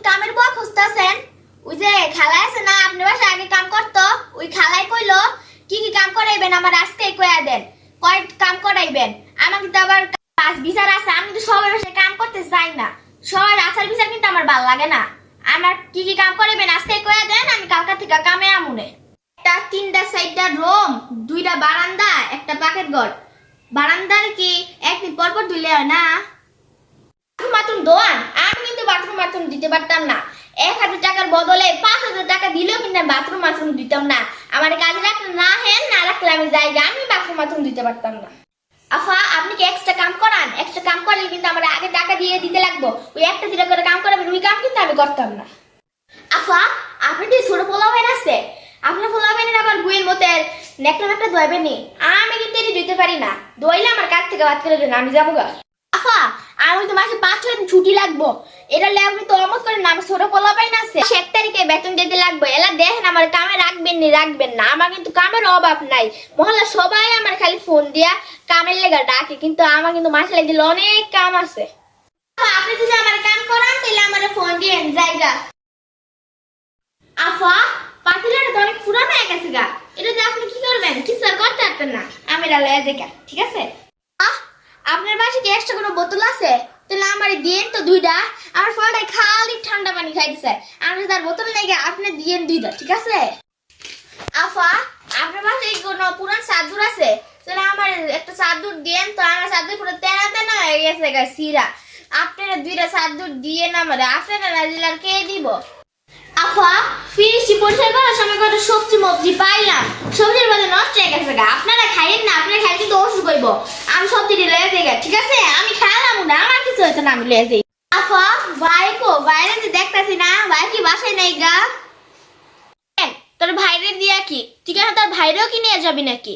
কামের বুয়া খুঁজতেছেন? ওই যে খালা আছে না আপনার বাসায় আগে কাম করতো, ওই খালাই কইলো কি কি কাম করাইবেন আমার আজকে কইয়া দেন, কয় কাম করাইবেন। আমাকে তো আবার কাজ বিচার আছে, আমি তো সবার বাসায় কাম করতে চাই না, সবার আচার বিচার কিন্তু আমার ভালো লাগে না। আমার কি কি কাম করাইবেন আজকে কইয়া দেন, আমি কালকা থেকে কামে আমুনে। একটা 3টা 4টা রুম, 2টা বারান্দা, একটা পাকেট ঘর। বারান্দার কি একদিন পর পর ধুইলে হয় না? বাথরুম দোয়ান, আমি কিন্তু বাথরুম দিতে পারতাম না। 1000 টাকার বদলে 5000 টাকা দিলেও কিন্তু বাথরুম দিতাম না। আমার কাজে রাখলে না হেন, না রাখলে আমি জায়গা, আমি বাথরুম দিতে পারতাম না। আফা আপনি কি এক্সট্রা কাম করান? এক্সট্রা কাম করলে কিন্তু আমার আগে টাকা দিয়ে দিতে লাগবো। ওই একটা দিটা করে কাম করাবেন, ওই কাম কিন্তু আমি করতাম না। আফা আপনি কি ছোট পোলাবেন আছে? আপনার পোলাবেনের আবার বুয়ের মতে নেকটা ধোয়াবেন নি, আমি কিন্তু এটি দিতে পারি না। দইলে আমার কাছ থেকে বাদ করে দেন, আমি যাবো গা। আফা আমি তো মাসে 5-6 দিন ছুটি লাগবো, এটা আপনি তো অমত করেন না। আমার ছোট পোলাপাইন আছে, 7 তারিখে বেতন দিতে লাগবে। এলা দেখেন আমার কামে রাখবেন না। আমার কিন্তু কামের অভাব নাই, মহল্লা সবাই আমার খালি ফোন দিয়া কামের লেগা ডাকে, কিন্তু আমার কিন্তু মাসে দিলে অনেক কাম আছে। আপনি যদি আমার কাম করান তাহলে আমার ফোন দিয়ে জায়গা। আফা পাতিলাটা তো অনেক পুরানো হয়ে গেছে গা, এটাতে আপনি কি করবেন? কিছু আর করতে পারতেন না, আমি লয়ে দেখা, ঠিক আছে? আপনার বাসায় কি এক্সট্রা কোনো বোতল আছে? তাহলে আমার দিয়েন তো 2টা, আমার ফলটাই খালি ঠান্ডা পানি খাইতেছে। আমি তার বোতল লেগে আপনি দিয়েন 2টা, ঠিক আছে? আফা আপনার বাসায় কোনো পুরান চাদর আছে? তাহলে আমার একটা চাদর দিয়েন তো, আমার চাদর পুরো তেনা তেনা হয়ে গেছে গা সিরা। আপনারা 2টা চাদর দিয়ে না আমার, আপনারা না দিলে আর কে দিব? আফা ফিরিসি পরিষ্কার করার সময় কত সবজি পাইলাম, সবজির বাজার নষ্ট হয়ে গেছে গা। আপনারা খাইয়েন না, আপনারা খাই কিন্তু অসুখ হইব। আমি সবজি লয়ে যাই গা, ঠিক আছে? আমি খাইলাম না, আমার কিছু হইতো না, আমি লয়ে যাই। আফা বাইরে যে দেখতেছি না, ভাই কি বাসায় নাই গা? তোর ভাইরে দিয়া কি ঠিক আছে, তোর ভাইরেও কি নিয়ে যাবি নাকি?